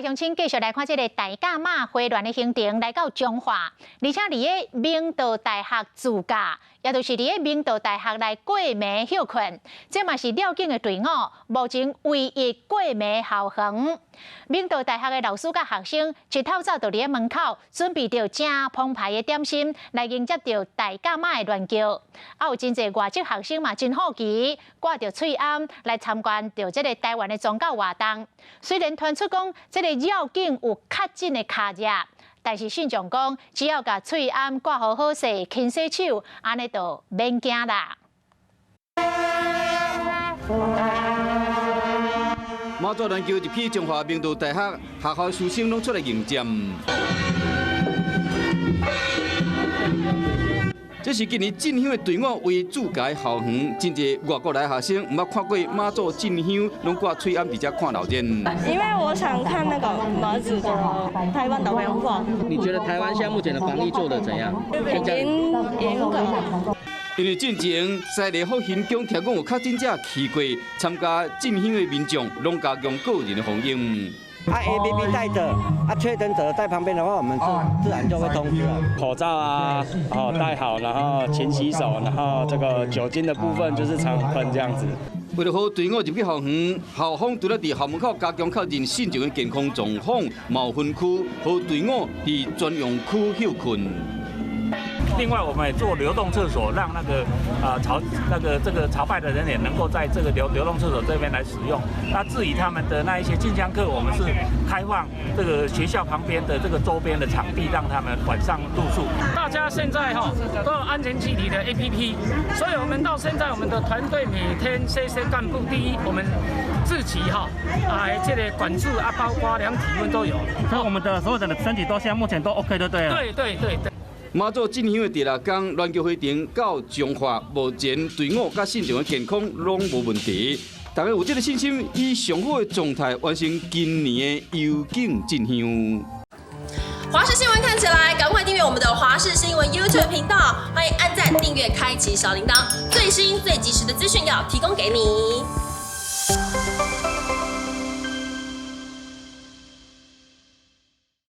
来乡亲继续来看这个大甲妈花园的行程，来到彰化，而且伫个明道大学自驾，也就是伫个明道大学来过暝休困，这嘛是了境的队伍，目前唯一过暝校园。明道大学的老师甲学生一透早就伫个门口准备着正澎湃的点心，来迎接着大甲妈的乱叫。啊，有真侪外籍学生嘛真好奇，挂着喙罨来参观着这个台湾的宗教活动。虽然传出讲这个绕境有较紧的卡热，但是信众讲只要甲喙罨挂好好势，勤洗手，安尼就免惊啦。马祖篮球入去中华明道大学，学校师生拢出来迎接。这是今年进香的队伍为主家校园，真侪外国来学生唔捌看过马祖进香，拢挂喙罨伫遮看热闹。因为我想看那个马祖的台湾的文化。你觉得台湾现在目前的防疫做得怎样？严格。因为进前西丽福新宫听讲有较真正去过参加进香的民众，拢加用个人的防疫。APP 带着，确诊者在旁边的话，我们自然就会通知了。口罩啊，戴好，然后勤洗手，然后这个酒精的部分就是常喷这样子。为了好队伍入去校园，校方除了伫校门口加强确认信众的健康状况，冇分区，好队伍伫专用区休困。另外，我们也做流动厕所，让这个朝拜的人也能够在这个流动厕所这边来使用。那至于他们的那一些进香客，我们是开放这个学校旁边的这个周边的场地，让他们晚上露宿。大家现在都有安全气体的 APP， 所以我们到现在我们的团队每天 CC 干部第一，我们自己这个管制啊，包括量体温都有。所以我们的所有的身体都现在目前都 OK 的，对了。对。马祖进香的第六天，乱桥会场到彰化，目前队伍甲信众的健康拢无问题，大家有这个信心，以上好的状态完成今年的幽境进香。华视新闻看起来，赶快订阅我们的华视新闻 YouTube 频道，欢迎按赞、订阅、开启小铃铛，最新最及时的资讯要提供给你。